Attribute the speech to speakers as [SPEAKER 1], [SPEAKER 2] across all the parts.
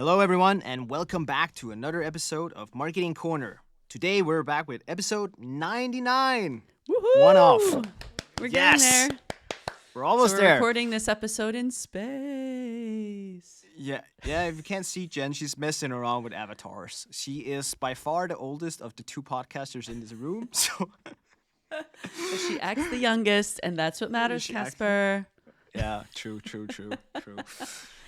[SPEAKER 1] Hello, everyone, and welcome back to another episode of Marketing Corner. Today, we're back with episode 99.
[SPEAKER 2] Woohoo!
[SPEAKER 1] One off.
[SPEAKER 2] We're
[SPEAKER 1] Yes.
[SPEAKER 2] getting there.
[SPEAKER 1] We're almost
[SPEAKER 2] So we're
[SPEAKER 1] there.
[SPEAKER 2] recording this episode in space.
[SPEAKER 1] Yeah. If you can't see Jen, she's messing around with avatars. She is by far the oldest of the two podcasters in this room. So
[SPEAKER 2] But she acts the youngest, and that's what matters,
[SPEAKER 1] She acts-
[SPEAKER 2] Casper.
[SPEAKER 1] yeah, true.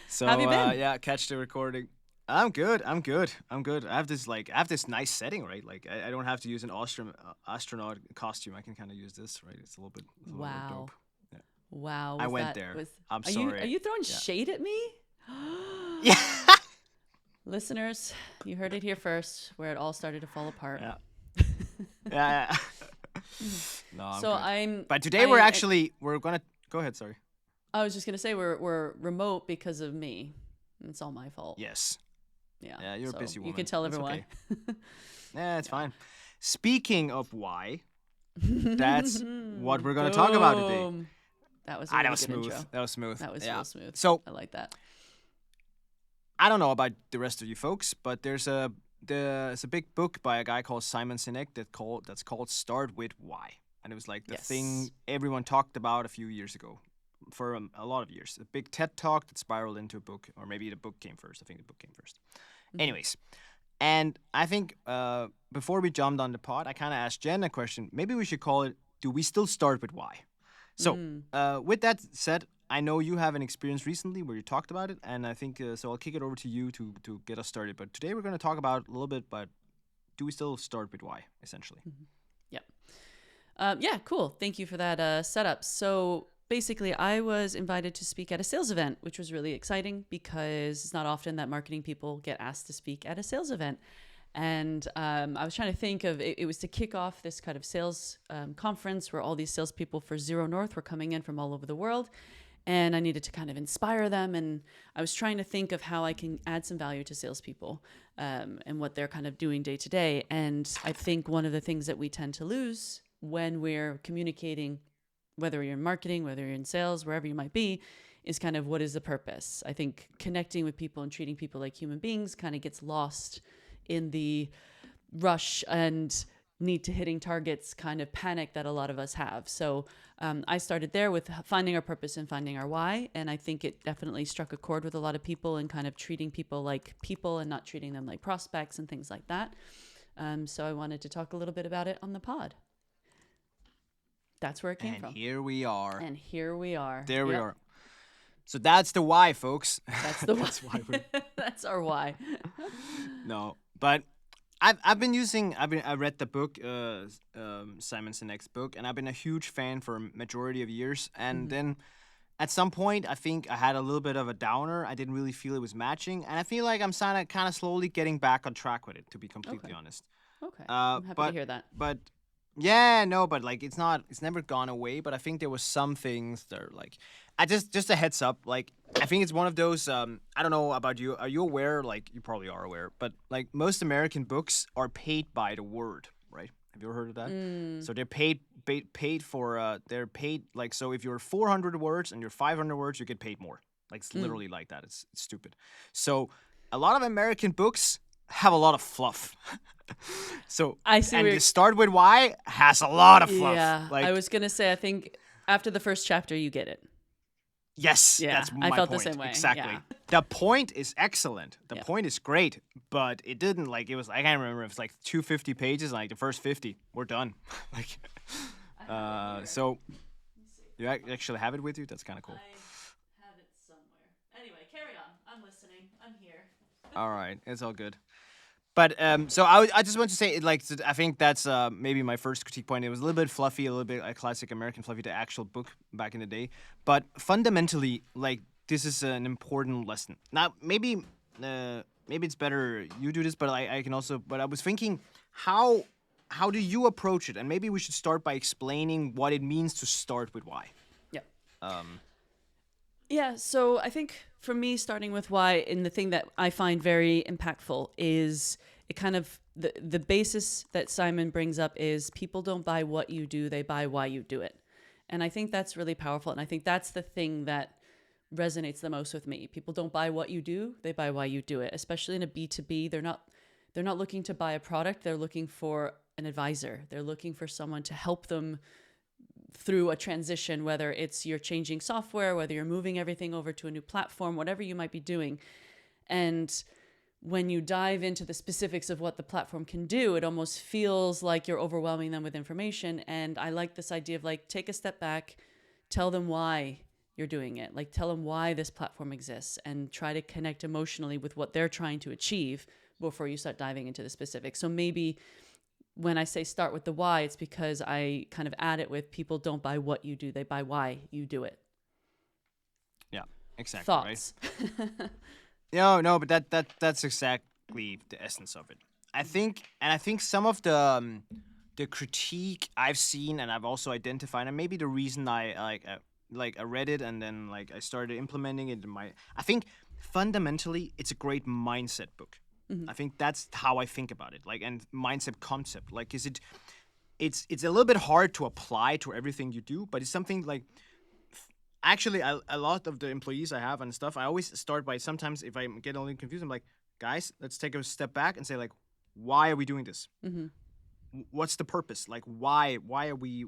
[SPEAKER 1] So
[SPEAKER 2] How have you been?
[SPEAKER 1] catch the recording. I'm good. I have this nice setting, right? Like I don't have to use an astronaut costume. I can kind of use this, right? It's a little bit
[SPEAKER 2] Wow.
[SPEAKER 1] dope.
[SPEAKER 2] Wow.
[SPEAKER 1] I went there. I'm
[SPEAKER 2] are
[SPEAKER 1] sorry.
[SPEAKER 2] are you throwing shade at me?
[SPEAKER 1] Yeah.
[SPEAKER 2] Listeners, you heard it here first, where it all started to fall apart.
[SPEAKER 1] Yeah. No, I'm
[SPEAKER 2] So
[SPEAKER 1] good. But today we're gonna go ahead. Sorry.
[SPEAKER 2] I was just gonna say we're remote because of me. It's all my fault.
[SPEAKER 1] Yes.
[SPEAKER 2] Yeah.
[SPEAKER 1] Yeah, you're a
[SPEAKER 2] So
[SPEAKER 1] busy woman.
[SPEAKER 2] You can tell
[SPEAKER 1] That's
[SPEAKER 2] everyone.
[SPEAKER 1] okay. Yeah, it's fine. Speaking of why, that's what we're gonna talk about today.
[SPEAKER 2] Boom. That was a really
[SPEAKER 1] That was
[SPEAKER 2] good
[SPEAKER 1] smooth.
[SPEAKER 2] intro.
[SPEAKER 1] That was smooth.
[SPEAKER 2] That was
[SPEAKER 1] yeah.
[SPEAKER 2] real smooth.
[SPEAKER 1] So
[SPEAKER 2] I like that.
[SPEAKER 1] I don't know about the rest of you folks, but there's a big book by a guy called Simon Sinek that's called Start With Why, and it was like the thing everyone talked about a few years ago, for a lot of years. A big TED talk that spiraled into a book, or maybe the book came first. I think the book came first.
[SPEAKER 2] Mm-hmm.
[SPEAKER 1] Anyways, and I think before we jumped on the pod, I kind of asked Jen a question. Maybe we should call it, do we still start with why? So with that said, I know you have an experience recently where you talked about it, and I think, so I'll kick it over to you to get us started. But today we're going to talk about a little bit, but do we still start with why, essentially?
[SPEAKER 2] Yep. Yeah, cool. Thank you for that setup. So basically, I was invited to speak at a sales event, which was really exciting because it's not often that marketing people get asked to speak at a sales event. And I was trying to think of, it was to kick off this kind of sales conference where all these salespeople for ZeroNorth were coming in from all over the world. And I needed to kind of inspire them. And I was trying to think of how I can add some value to salespeople and what they're kind of doing day to day. And I think one of the things that we tend to lose when we're communicating, whether you're in marketing, whether you're in sales, wherever you might be, is kind of what is the purpose. I think connecting with people and treating people like human beings kind of gets lost in the rush and need to hitting targets kind of panic that a lot of us have. So I started there with finding our purpose and finding our why. And I think it definitely struck a chord with a lot of people and kind of treating people like people and not treating them like prospects and things like that. So I wanted to talk a little bit about it on the pod. That's where it came from.
[SPEAKER 1] And here we are.
[SPEAKER 2] There
[SPEAKER 1] we are. So that's the why, folks.
[SPEAKER 2] That's the why.
[SPEAKER 1] That's why
[SPEAKER 2] That's our why.
[SPEAKER 1] No, but I read the book, Simon Sinek's book, and I've been a huge fan for a majority of years. And then at some point, I think I had a little bit of a downer. I didn't really feel it was matching, and I feel like I'm kind of slowly getting back on track with it, to be completely honest.
[SPEAKER 2] Okay. I'm happy to hear that.
[SPEAKER 1] But yeah, no, but like it's never gone away. But I think there was some things that are like, just a heads up. Like I think it's one of those. I don't know about you. Are you aware? Like you probably are aware. But like most American books are paid by the word, right? Have you ever heard of that? So they're paid for. They're paid like, so if you're 400 words and you're 500 words, you get paid more. Like it's literally like that. It's stupid. So a lot of American books have a lot of fluff. So
[SPEAKER 2] I see.
[SPEAKER 1] And the Start With Why has a lot of fluff.
[SPEAKER 2] Yeah,
[SPEAKER 1] like,
[SPEAKER 2] I was gonna say. I think after the first chapter, you get it.
[SPEAKER 1] Yes,
[SPEAKER 2] Yeah,
[SPEAKER 1] that's my
[SPEAKER 2] I felt
[SPEAKER 1] point.
[SPEAKER 2] the same way.
[SPEAKER 1] Exactly.
[SPEAKER 2] Yeah.
[SPEAKER 1] The point is excellent. The point is great, but it didn't like it was. I can't remember. It was like 250 pages. Like the first 50, we're done. Like, so you actually have it with you. That's kind of cool.
[SPEAKER 2] I have it somewhere. Anyway, carry on. I'm listening. I'm here.
[SPEAKER 1] All right, it's all good. But so I just want to say, like, I think that's maybe my first critique point. It was a little bit fluffy, a little bit like classic American fluffy, the actual book back in the day. But fundamentally, like, this is an important lesson. Now, maybe it's better you do this, but I can also. But I was thinking, how do you approach it? And maybe we should start by explaining what it means to start with why.
[SPEAKER 2] Yeah. Yeah, so I think for me, starting with why, and the thing that I find very impactful is it kind of, the basis that Simon brings up is people don't buy what you do, they buy why you do it. And I think that's really powerful. And I think that's the thing that resonates the most with me. People don't buy what you do, they buy why you do it. Especially in a B2B, they're not looking to buy a product, they're looking for an advisor. They're looking for someone to help them through a transition, whether it's you're changing software, whether you're moving everything over to a new platform, whatever you might be doing. And when you dive into the specifics of what the platform can do, it almost feels like you're overwhelming them with information. And I like this idea of like, take a step back, tell them why you're doing it. Like, tell them why this platform exists and try to connect emotionally with what they're trying to achieve before you start diving into the specifics. So maybe when I say start with the why, it's because I kind of add it with people don't buy what you do, they buy why you do it.
[SPEAKER 1] Yeah, exactly.
[SPEAKER 2] Thoughts?
[SPEAKER 1] Right? No, but that's exactly the essence of it. I think some of the critique I've seen and I've also identified, and maybe the reason I read it and then like I started implementing it in my. I think fundamentally it's a great mindset book. I think that's how I think about it. Like, and mindset concept. Like, it's a little bit hard to apply to everything you do, but it's something like. Actually, a lot of the employees I have and stuff, I always start by sometimes if I get a little confused, I'm like, guys, let's take a step back and say like, why are we doing this? What's the purpose? Like, why are we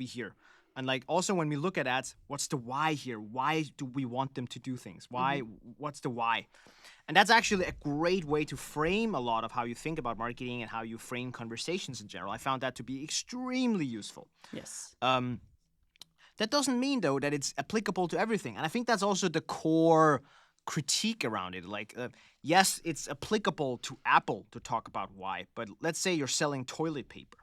[SPEAKER 1] here? And like, also when we look at ads, what's the why here? Why do we want them to do things? What's the why? And that's actually a great way to frame a lot of how you think about marketing and how you frame conversations in general. I found that to be extremely useful.
[SPEAKER 2] Yes.
[SPEAKER 1] That doesn't mean, though, that it's applicable to everything. And I think that's also the core critique around it. Like, yes, it's applicable to Apple to talk about why, but let's say you're selling toilet paper.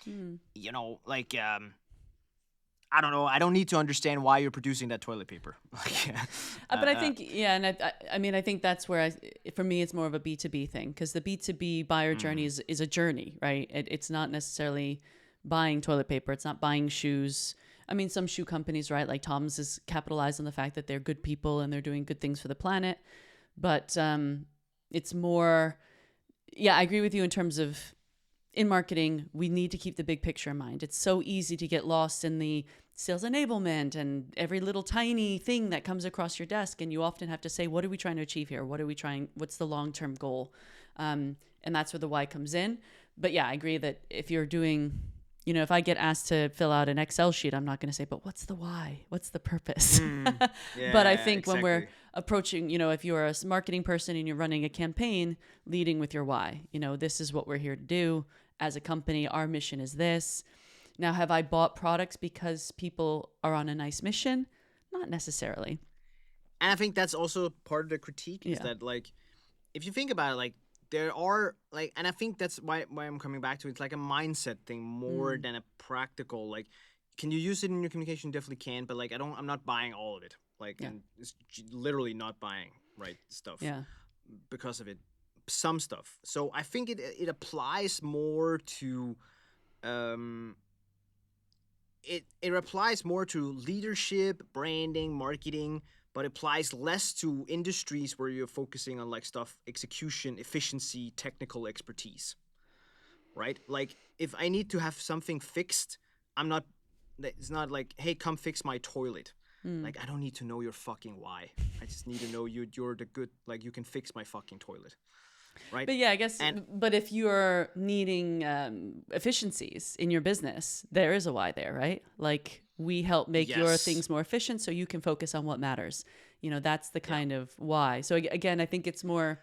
[SPEAKER 1] You know, like, I don't know. I don't need to understand why you're producing that toilet paper.
[SPEAKER 2] But I think, yeah, and I mean, I think that's where, for me, it's more of a B2B thing, because the B2B buyer journey is a journey, right? It's not necessarily buying toilet paper. It's not buying shoes. I mean, some shoe companies, right, like Tom's is capitalized on the fact that they're good people and they're doing good things for the planet. But it's more, yeah, I agree with you in terms of in marketing, we need to keep the big picture in mind. It's so easy to get lost in the sales enablement and every little tiny thing that comes across your desk. And you often have to say, what are we trying to achieve here? What's the long-term goal? And that's where the why comes in. But yeah, I agree that if you're doing, you know, if I get asked to fill out an Excel sheet, I'm not going to say, but what's the why? What's the purpose? But I think when we're approaching, you know, if you're a marketing person and you're running a campaign, leading with your why, you know, this is what we're here to do as a company. Our mission is this. Now, have I bought products because people are on a nice mission? Not necessarily.
[SPEAKER 1] And I think that's also part of the critique is that, like, if you think about it, like, there are, like, and I think that's why I'm coming back to it. It's like a mindset thing more than a practical, like, can you use it in your communication? Definitely can, but, like, I'm not buying all of it. Like, and it's literally not buying, right, stuff.
[SPEAKER 2] Yeah.
[SPEAKER 1] Because of it. Some stuff. So I think it applies more to, it applies more to leadership, branding, marketing, but applies less to industries where you're focusing on like stuff, execution, efficiency, technical expertise, right? Like if I need to have something fixed, it's not like, hey, come fix my toilet. Like, I don't need to know your fucking why. I just need to know you're the good, like you can fix my fucking toilet. Right.
[SPEAKER 2] But yeah, I guess, but if you're needing efficiencies in your business, there is a why there, right? Like we help make your things more efficient so you can focus on what matters. You know, that's the kind of why. So again, I think it's more,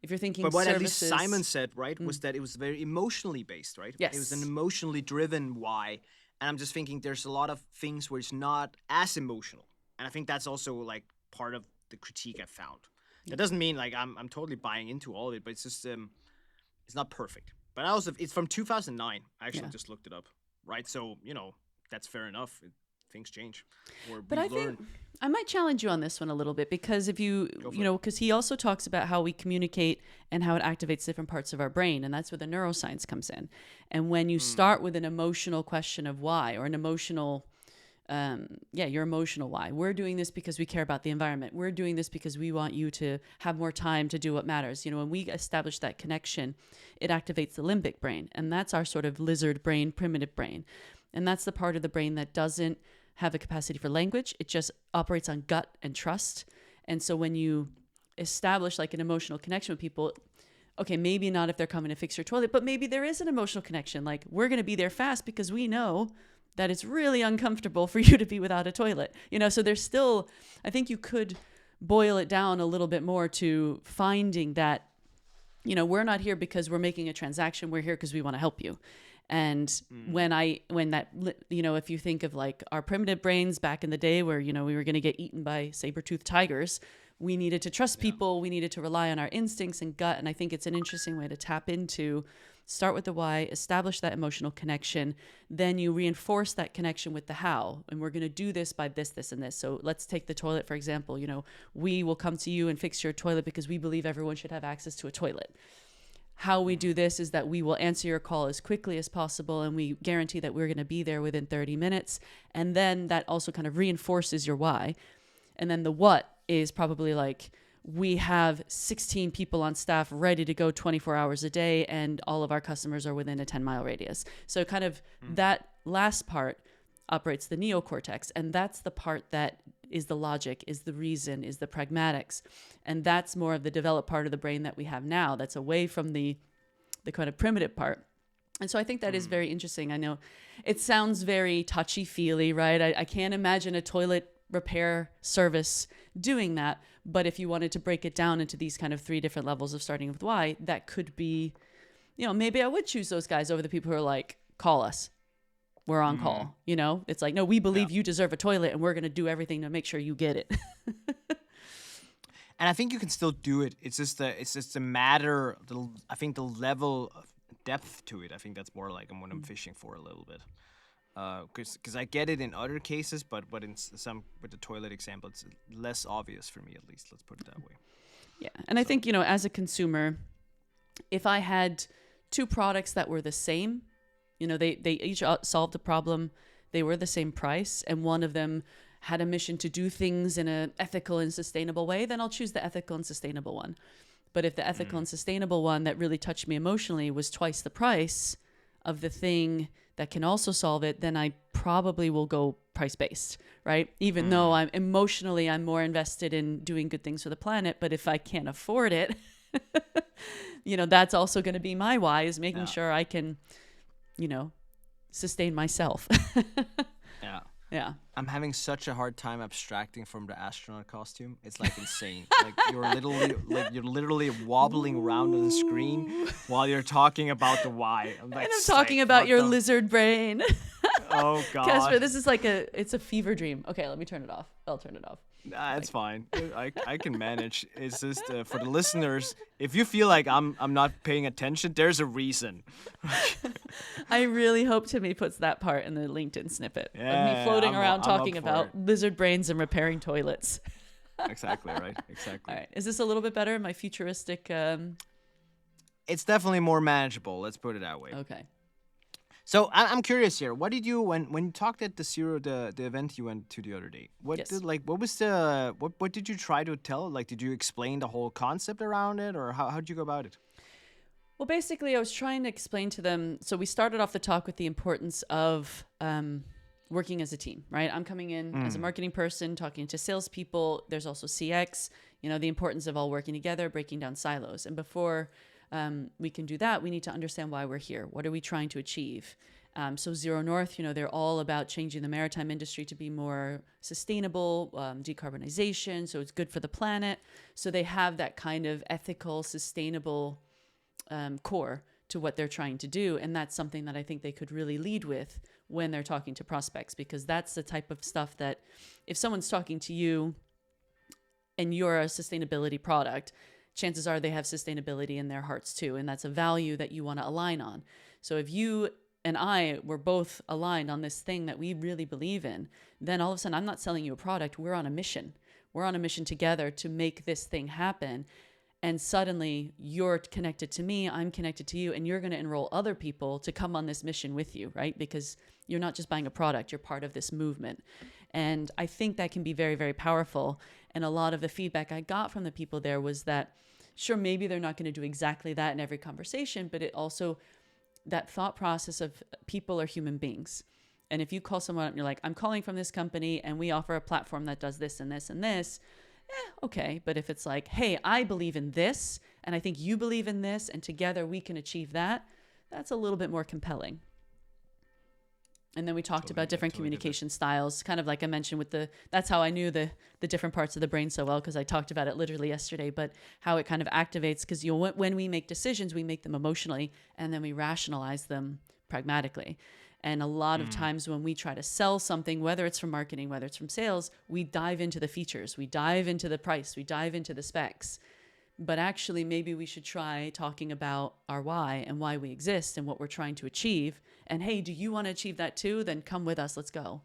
[SPEAKER 2] if you're thinking
[SPEAKER 1] but what
[SPEAKER 2] services,
[SPEAKER 1] at least Simon said, right, was that it was very emotionally based, right?
[SPEAKER 2] Yes.
[SPEAKER 1] It was an emotionally driven why. And I'm just thinking there's a lot of things where it's not as emotional. And I think that's also like part of the critique I found. That doesn't mean like I'm totally buying into all of it, but it's just it's not perfect. But it's from 2009. I actually just looked it up, right? So you know that's fair enough. Things change.
[SPEAKER 2] But I think I might challenge you on this one a little bit because if you know, because he also talks about how we communicate and how it activates different parts of our brain, and that's where the neuroscience comes in. And when you start with an emotional question of why, or an emotional your emotional why. We're doing this because we care about the environment. We're doing this because we want you to have more time to do what matters. You know, when we establish that connection, it activates the limbic brain. And that's our sort of lizard brain, primitive brain. And that's the part of the brain that doesn't have a capacity for language. It just operates on gut and trust. And so when you establish like an emotional connection with people, okay, maybe not if they're coming to fix your toilet, but maybe there is an emotional connection. Like, we're going to be there fast because we know that it's really uncomfortable for you to be without a toilet. So there's still, I think you could boil it down a little bit more to finding that, we're not here because we're making a transaction. We're here because we want to help you. And if you think of like our primitive brains back in the day where, we were going to get eaten by saber-toothed tigers, we needed to trust people. We needed to rely on our instincts and gut. And I think it's an interesting way to tap into, start with the why, establish that emotional connection. Then you reinforce that connection with the how. And we're going to do this by this, this, and this. So let's take the toilet, for example. We will come to you and fix your toilet because we believe everyone should have access to a toilet. How we do this is that we will answer your call as quickly as possible, and we guarantee that we're going to be there within 30 minutes. And then that also kind of reinforces your why. And then the what is probably like, we have 16 people on staff ready to go 24 hours a day, and all of our customers are within a 10-mile radius. So kind of that last part operates the neocortex, and that's the part that is the logic, is the reason, is the pragmatics. And that's more of the developed part of the brain that we have now, that's away from the kind of primitive part. And so I think that is very interesting. I know it sounds very touchy-feely, right? I can't imagine a toilet repair service doing that. But if you wanted to break it down into these kind of 3 different levels of starting with why, that could be, maybe I would choose those guys over the people who are like, call us. We're on call. It's like, no, we believe you deserve a toilet and we're going to do everything to make sure you get it.
[SPEAKER 1] And I think you can still do it. It's just a matter, I think the level of depth to it, I think that's more like what I'm fishing for a little bit. Because I get it in other cases, but in some, with the toilet example, it's less obvious for me, at least. Let's put it that way.
[SPEAKER 2] Yeah. And I think, as a consumer, if I had 2 products that were the same, they each solved the problem, they were the same price, and one of them had a mission to do things in an ethical and sustainable way, then I'll choose the ethical and sustainable one. But if the ethical and sustainable one that really touched me emotionally was twice the price of the thing that can also solve it, then I probably will go price-based, right? Even though I'm more invested in doing good things for the planet, but if I can't afford it, that's also going to be my why, is making sure I can, sustain myself.
[SPEAKER 1] Yeah.
[SPEAKER 2] Yeah.
[SPEAKER 1] I'm having such a hard time abstracting from the astronaut costume. It's like insane. Like you're literally wobbling around on the screen while you're talking about the why. I'm like,
[SPEAKER 2] and I'm talking about your lizard brain.
[SPEAKER 1] Oh God.
[SPEAKER 2] Casper, this is like it's a fever dream. Okay, let me turn it off. I'll turn it off.
[SPEAKER 1] Nah, it's fine. I can manage. It's just for the listeners, if you feel like I'm not paying attention, there's a reason.
[SPEAKER 2] I really hope Timmy puts that part in the LinkedIn snippet of me floating around
[SPEAKER 1] I'm
[SPEAKER 2] talking
[SPEAKER 1] up for
[SPEAKER 2] about
[SPEAKER 1] it.
[SPEAKER 2] lizard brains and repairing toilets.
[SPEAKER 1] Exactly, right? Exactly.
[SPEAKER 2] All right. Is this a little bit better? My futuristic...
[SPEAKER 1] It's definitely more manageable. Let's put it that way.
[SPEAKER 2] Okay.
[SPEAKER 1] So I'm curious here. What did you when you talked at the event you went to the other day? What did you try to tell? Like, did you explain the whole concept around it, or how did you go about it?
[SPEAKER 2] Well, basically, I was trying to explain to them. So we started off the talk with the importance of working as a team, right? I'm coming in as a marketing person, talking to salespeople. There's also CX. The importance of all working together, breaking down silos, and before. We can do that. We need to understand why we're here. What are we trying to achieve? So ZeroNorth, they're all about changing the maritime industry to be more sustainable, decarbonization. So it's good for the planet. So they have that kind of ethical, sustainable core to what they're trying to do. And that's something that I think they could really lead with when they're talking to prospects, because that's the type of stuff that if someone's talking to you and you're a sustainability product, chances are they have sustainability in their hearts too. And that's a value that you want to align on. So if you and I were both aligned on this thing that we really believe in, then all of a sudden I'm not selling you a product. We're on a mission. We're on a mission together to make this thing happen. And suddenly you're connected to me, I'm connected to you, and you're going to enroll other people to come on this mission with you, right? Because you're not just buying a product, you're part of this movement. And I think that can be very, very powerful. And a lot of the feedback I got from the people there was that, sure, maybe they're not going to do exactly that in every conversation, but it also, that thought process of people are human beings. And if you call someone up and you're like, I'm calling from this company and we offer a platform that does this and this and this, okay. But if it's like, hey, I believe in this and I think you believe in this and together we can achieve that, that's a little bit more compelling. And then we talked about different communication styles, kind of like I mentioned with that's how I knew the different parts of the brain so well, because I talked about it literally yesterday, but how it kind of activates, because when we make decisions, we make them emotionally and then we rationalize them pragmatically. And a lot of times when we try to sell something, whether it's from marketing, whether it's from sales, we dive into the features, we dive into the price, we dive into the specs. But actually, maybe we should try talking about our why and why we exist and what we're trying to achieve. And hey, do you want to achieve that too? Then come with us. Let's go.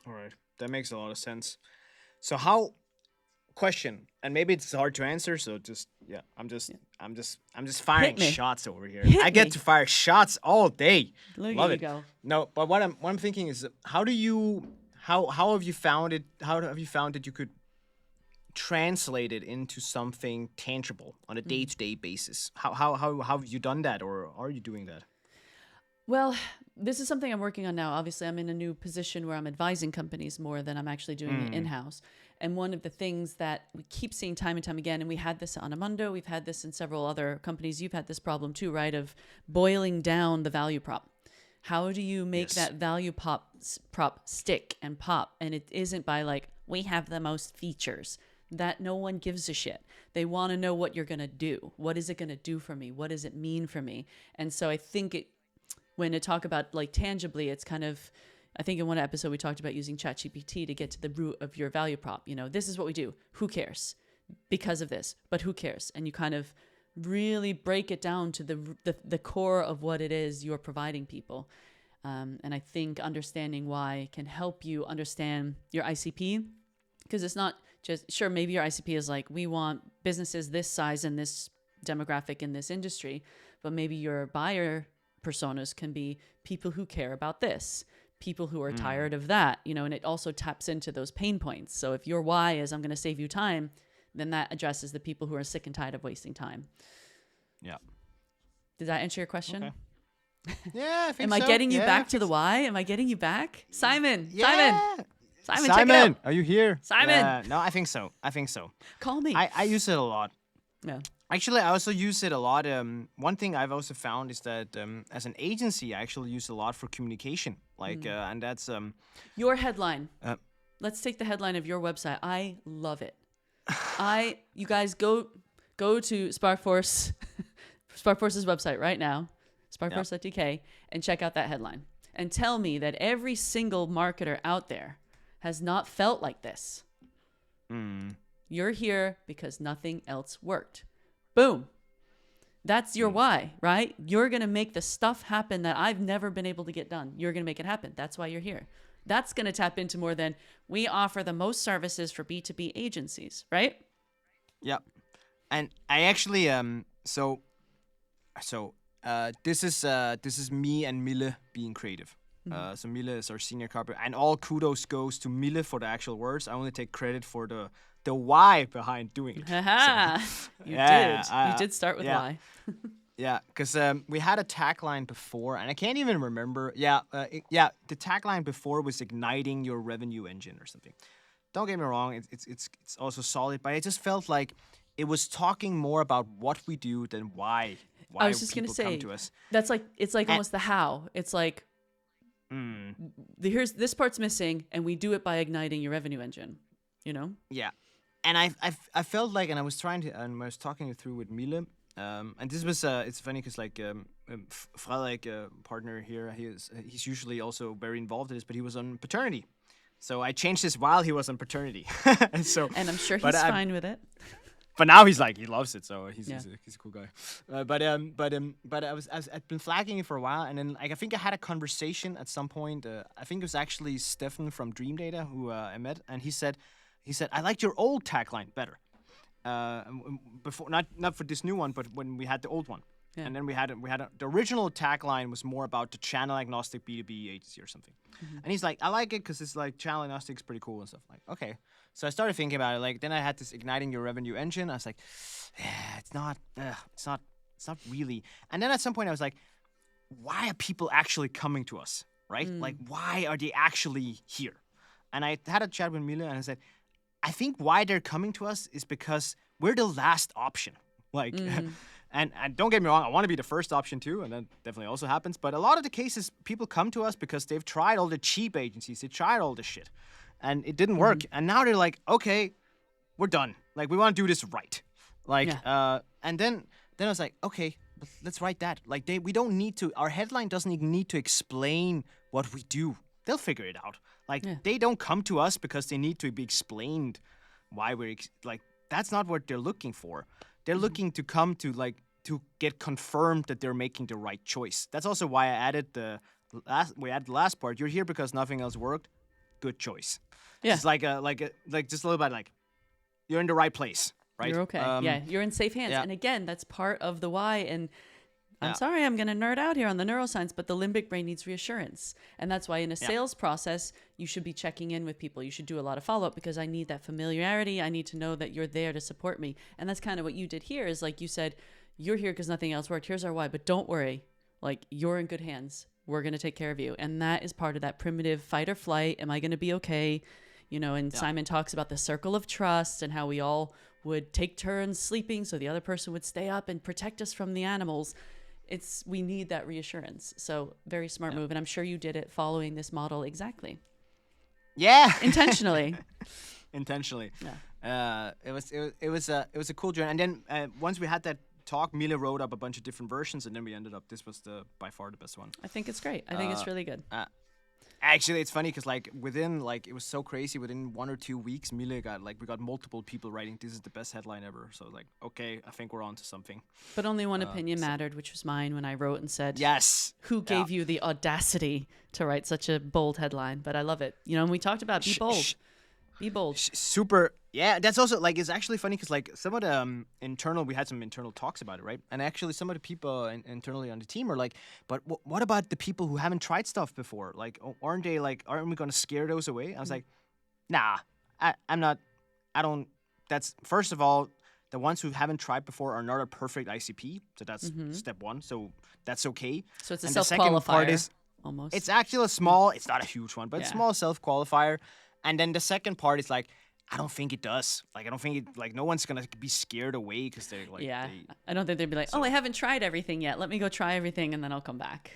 [SPEAKER 1] All right. That makes a lot of sense. So question, and maybe it's hard to answer, so I'm just firing shots over here. I get to fire shots all day. Love it.
[SPEAKER 2] Go.
[SPEAKER 1] No, but what I'm thinking is, how have you found it? How have you found that you could translate it into something tangible on a day-to-day basis? How have you done that, or are you doing that?
[SPEAKER 2] Well, this is something I'm working on now. Obviously, I'm in a new position where I'm advising companies more than I'm actually doing it in-house. And one of the things that we keep seeing time and time again, and we had this on Amundo, we've had this in several other companies, you've had this problem too, right, of boiling down the value prop. How do you make that value prop stick and pop? And it isn't by like, we have the most features. That no one gives a shit. They want to know what you're going to do. What is it going to do for me? What does it mean for me? And so I think when I talk about like tangibly, it's kind of, I think in one episode we talked about using ChatGPT to get to the root of your value prop. You know, this is what we do. Who cares? Because of this, but who cares? And you kind of really break it down to the core of what it is you're providing people. And I think understanding why can help you understand your ICP, because it's not just, sure, maybe your ICP is like, we want businesses this size and this demographic in this industry, but maybe your buyer personas can be people who care about this, people who are tired of that, you know, and it also taps into those pain points. So if your why is, I'm going to save you time, then that addresses the people who are sick and tired of wasting time.
[SPEAKER 1] Yeah.
[SPEAKER 2] Did that answer your question?
[SPEAKER 1] Okay. Yeah, I think
[SPEAKER 2] Am
[SPEAKER 1] so.
[SPEAKER 2] I getting you back to the why? Am I getting you back? Simon,
[SPEAKER 1] Yeah.
[SPEAKER 2] Simon, check it out.
[SPEAKER 1] Are you here?
[SPEAKER 2] Simon.
[SPEAKER 1] No, I think so.
[SPEAKER 2] Call me.
[SPEAKER 1] I use it a lot.
[SPEAKER 2] Yeah.
[SPEAKER 1] Actually, I also use it a lot. One thing I've also found is that as an agency, I actually use it a lot for communication. Like, and that's
[SPEAKER 2] your headline. Let's take the headline of your website. I love it. You guys go to Sparkforce, Sparkforce's website right now, sparkforce.dk, and check out that headline. And tell me that every single marketer out there has not felt like this. You're here because nothing else worked. Boom. That's your why, right? You're going to make the stuff happen that I've never been able to get done. You're going to make it happen. That's why you're here. That's going to tap into more than we offer the most services for B2B agencies, right?
[SPEAKER 1] Yeah. And I actually this is me and Mille being creative. So Mille is our senior copy, and all kudos goes to Mille for the actual words. I only take credit for the why behind doing it.
[SPEAKER 2] You did start with why.
[SPEAKER 1] Yeah, because we had a tagline before, and I can't even remember. The tagline before was igniting your revenue engine or something. Don't get me wrong, it's also solid, but I just felt like it was talking more about what we do than why.
[SPEAKER 2] I was just gonna say, come to us. That's like, it's like almost the how. It's like, here's this part's missing, and we do it by igniting your revenue engine. You know?
[SPEAKER 1] Yeah, and I felt like, and I was trying to, and I was talking it through with Mille. And this was it's funny because like Frederik, partner here, he's usually also very involved in this, but he was on paternity, so I changed this while he was on paternity.
[SPEAKER 2] And I'm sure he's fine with it.
[SPEAKER 1] But now he loves it, so he's a cool guy. But I've been flagging it for a while, and then like, I think I had a conversation at some point. I think it was actually Stefan from Dream Data who I met, and he said I liked your old tagline better. Before, not for this new one, but when we had the old one. Yeah. And then we had the original tagline was more about the channel agnostic B2B agency or something. And he's like, I like it because it's like channel agnostic is pretty cool and stuff. Like, okay. So I started thinking about it. Like, then I had this igniting your revenue engine. I was like, yeah, it's not really. And then at some point I was like, why are people actually coming to us, right? Like, why are they actually here? And I had a chat with Mila, and I said, I think why they're coming to us is because we're the last option. Like, and don't get me wrong, I want to be the first option too, and that definitely also happens. But a lot of the cases, people come to us because they've tried all the cheap agencies, they tried all the shit, and it didn't work. And now they're like, okay, we're done. Like, we want to do this right. Like, and then I was like, okay, let's write that. Like, we don't need to. Our headline doesn't even need to explain what we do. They'll figure it out. Like, they don't come to us because they need to be explained why we're like. That's not what they're looking for. They're looking to come to to get confirmed that they're making the right choice. That's also why I added the last part. You're here because nothing else worked. Good choice.
[SPEAKER 2] Yeah.
[SPEAKER 1] It's like just a little bit like you're in the right place, right?
[SPEAKER 2] You're okay. You're in safe hands.
[SPEAKER 1] Yeah.
[SPEAKER 2] And again, that's part of the why. And I'm sorry, I'm going to nerd out here on the neuroscience, but the limbic brain needs reassurance. And that's why in a sales process, you should be checking in with people. You should do a lot of follow-up because I need that familiarity. I need to know that you're there to support me. And that's kind of what you did here is like you said, you're here because nothing else worked. Here's our why, but don't worry. Like, you're in good hands. We're going to take care of you. And that is part of that primitive fight or flight. Am I going to be okay? You know, and Simon talks about the circle of trust and how we all would take turns sleeping so the other person would stay up and protect us from the animals. We need that reassurance. So very smart move. And I'm sure you did it following this model exactly.
[SPEAKER 1] Yeah.
[SPEAKER 2] Intentionally.
[SPEAKER 1] Intentionally.
[SPEAKER 2] Yeah.
[SPEAKER 1] It was a cool journey. And then once we had that talk, Mila wrote up a bunch of different versions, and then we ended up, this was by far the best one.
[SPEAKER 2] I think it's great. I think it's really good.
[SPEAKER 1] Actually, it's funny because it was so crazy. Within 1 or 2 weeks, Mila we got multiple people writing, "This is the best headline ever." So like, okay, I think we're on to something.
[SPEAKER 2] But only one opinion mattered, which was mine when I wrote and said,
[SPEAKER 1] "Yes,
[SPEAKER 2] who gave you the audacity to write such a bold headline?" But I love it. You know, and we talked about be bold. Be bold.
[SPEAKER 1] Super. Yeah, that's also it's actually funny because some of the we had some internal talks about it, right? And actually, some of the people internally on the team are like, "But what about the people who haven't tried stuff before? Like, aren't we going to scare those away?" I was like, "Nah, I'm not. I don't. That's first of all, the ones who haven't tried before are not a perfect ICP, so that's step one. So that's okay.
[SPEAKER 2] So it's a
[SPEAKER 1] and
[SPEAKER 2] self-qualifier.
[SPEAKER 1] The second part is
[SPEAKER 2] almost.
[SPEAKER 1] It's actually a small. It's not a huge one, but a small self-qualifier. And then the second part is like, I don't think it does. Like, I don't think it, no one's going to be scared away because they're like,
[SPEAKER 2] I don't think they'd be like, I haven't tried everything yet. Let me go try everything and then I'll come back.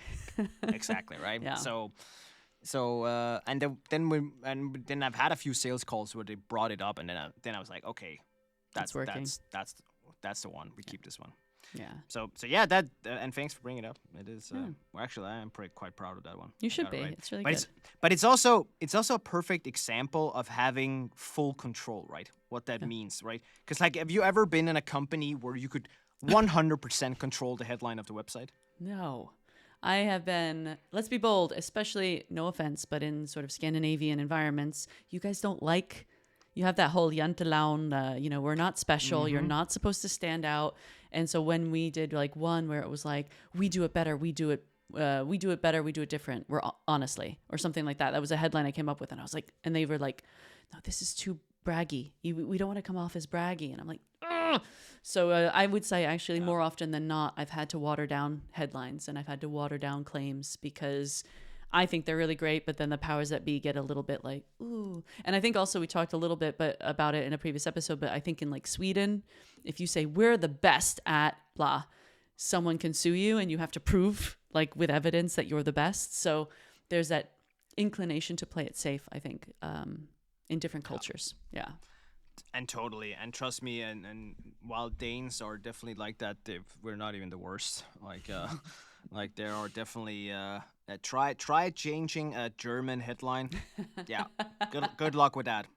[SPEAKER 1] Exactly. Right.
[SPEAKER 2] Yeah.
[SPEAKER 1] Then I've had a few sales calls where they brought it up, and then I was like, okay, that's
[SPEAKER 2] working.
[SPEAKER 1] That's the one. We keep this one.
[SPEAKER 2] Yeah.
[SPEAKER 1] So yeah, that and thanks for bringing it up. It is well, actually, I am quite proud of that one.
[SPEAKER 2] You should be.
[SPEAKER 1] Right.
[SPEAKER 2] It's really good.
[SPEAKER 1] But it's also a perfect example of having full control, right? What that means, right? Because have you ever been in a company where you could 100% control the headline of the website?
[SPEAKER 2] No. I have been, let's be bold, especially, no offense, but in sort of Scandinavian environments, you guys don't you have that whole jantelown, we're not special, you're not supposed to stand out. And so when we did one where it was like, we do it better, we do it better, we do it different, we're honestly, or something like that. That was a headline I came up with, and I was like, and they were like, no, this is too braggy. We don't want to come off as braggy. And I'm like, ugh. So I would say actually more often than not, I've had to water down headlines and I've had to water down claims because I think they're really great, but then the powers that be get a little bit like, ooh. And I think also we talked a little bit about it in a previous episode, but I think in Sweden, if you say we're the best at blah, someone can sue you and you have to prove with evidence that you're the best. So there's that inclination to play it safe, I think, in different cultures. Yeah.
[SPEAKER 1] And totally. And trust me, and while Danes are definitely like that, we're not even the worst. There are definitely try changing a German headline. Yeah, good luck with that.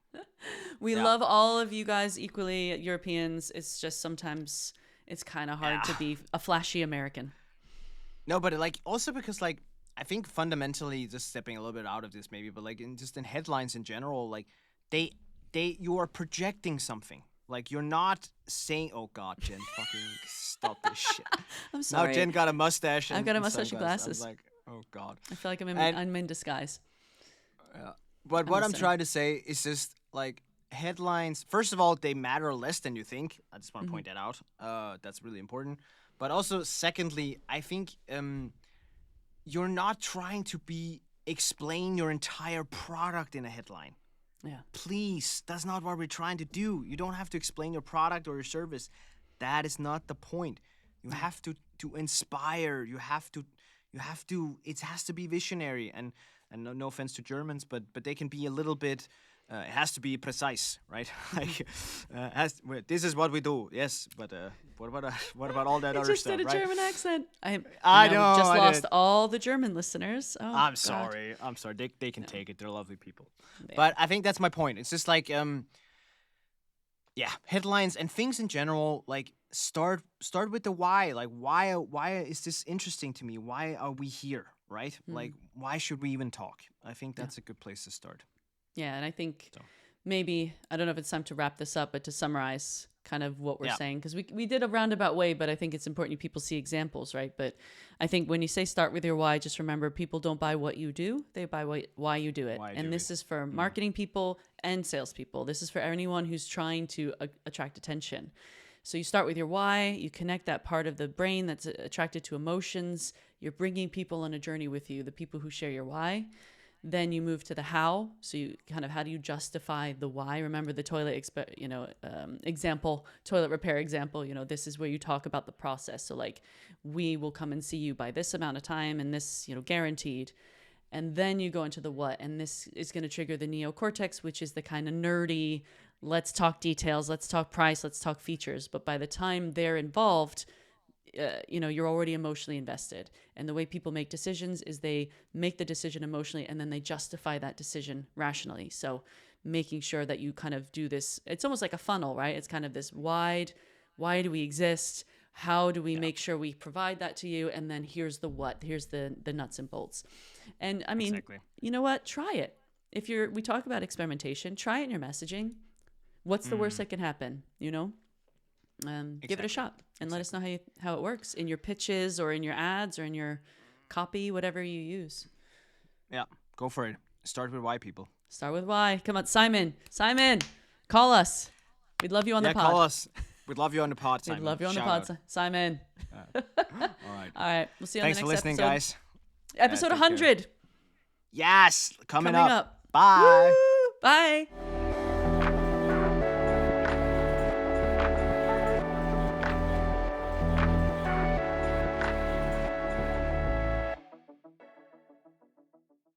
[SPEAKER 2] We love all of you guys equally, Europeans. It's just sometimes it's kind of hard to be a flashy American.
[SPEAKER 1] No, but also because I think fundamentally, just stepping a little bit out of this maybe, but in headlines in general, you are projecting something. You're not saying, "Oh God, Jen, fucking stop this shit."
[SPEAKER 2] I'm sorry.
[SPEAKER 1] Now Jen got a mustache.
[SPEAKER 2] I've got a mustache and
[SPEAKER 1] glasses.
[SPEAKER 2] glasses.
[SPEAKER 1] I'm like, oh God.
[SPEAKER 2] I feel like I'm in disguise.
[SPEAKER 1] But what I'm trying to say is just headlines. First of all, they matter less than you think. I just want to point that out. That's really important. But also, secondly, I think you're not trying to explain your entire product in a headline.
[SPEAKER 2] Yeah.
[SPEAKER 1] Please, that's not what we're trying to do. You don't have to explain your product or your service. That is not the point. You have to inspire. You have to. It has to be visionary. And no offense to Germans, but they can be a little bit. It has to be precise, right? Like, this is what we do. Yes, but what about all that
[SPEAKER 2] I
[SPEAKER 1] other
[SPEAKER 2] just
[SPEAKER 1] stuff,
[SPEAKER 2] did a
[SPEAKER 1] right?
[SPEAKER 2] German accent.
[SPEAKER 1] I
[SPEAKER 2] know.
[SPEAKER 1] know,
[SPEAKER 2] We just
[SPEAKER 1] I
[SPEAKER 2] lost
[SPEAKER 1] did.
[SPEAKER 2] all the German listeners. Oh,
[SPEAKER 1] I'm
[SPEAKER 2] God.
[SPEAKER 1] sorry. I'm sorry. They can take it. They're lovely people.
[SPEAKER 2] They
[SPEAKER 1] But I think that's my point. It's just like headlines and things in general, like start with the why. Like why is this interesting to me? Why are we here, right? Like why should we even talk? I think that's a good place to start.
[SPEAKER 2] Yeah, and I think maybe, I don't know if it's time to wrap this up, but to summarize kind of what we're saying, because we did a roundabout way, but I think it's important people see examples, right? But I think when you say start with your why, just remember people don't buy what you do, they buy why you do it. And this is for marketing people and salespeople. This is for anyone who's trying to attract attention. So you start with your why, you connect that part of the brain that's attracted to emotions, you're bringing people on a journey with you, the people who share your why. Then you move to the how. So you kind of, how do you justify the why? Remember the toilet example, toilet repair example, this is where you talk about the process. So like, we will come and see you by this amount of time and this, guaranteed. And then you go into the what, and this is going to trigger the neocortex, which is the kind of nerdy, let's talk details, let's talk price, let's talk features. But by the time they're involved, you're already emotionally invested. And the way people make decisions is they make the decision emotionally and then they justify that decision rationally. So making sure that you kind of do this, it's almost like a funnel, right? It's kind of this why do we exist? How do we make sure we provide that to you? And then here's the what, here's the nuts and bolts. And I mean, You know what? Try it. We talk about experimentation, try it in your messaging. What's the worst that can happen? Give it a shot and let us know how it works in your pitches or in your ads or in your copy, whatever you use.
[SPEAKER 1] Yeah, go for it. Start with why, people.
[SPEAKER 2] Start with why. Come on, Simon, call us. We'd love you on the pod.
[SPEAKER 1] Yeah, call us. We'd love you on the pod, Simon.
[SPEAKER 2] We'd love you on
[SPEAKER 1] Shout
[SPEAKER 2] the pod,
[SPEAKER 1] out.
[SPEAKER 2] Simon.
[SPEAKER 1] All right.
[SPEAKER 2] All right. We'll see you on
[SPEAKER 1] Thanks
[SPEAKER 2] the
[SPEAKER 1] for
[SPEAKER 2] next
[SPEAKER 1] listening,
[SPEAKER 2] episode.
[SPEAKER 1] guys.
[SPEAKER 2] Episode 100.
[SPEAKER 1] Yes, coming up.
[SPEAKER 2] up.
[SPEAKER 1] Bye.
[SPEAKER 2] Woo! Bye.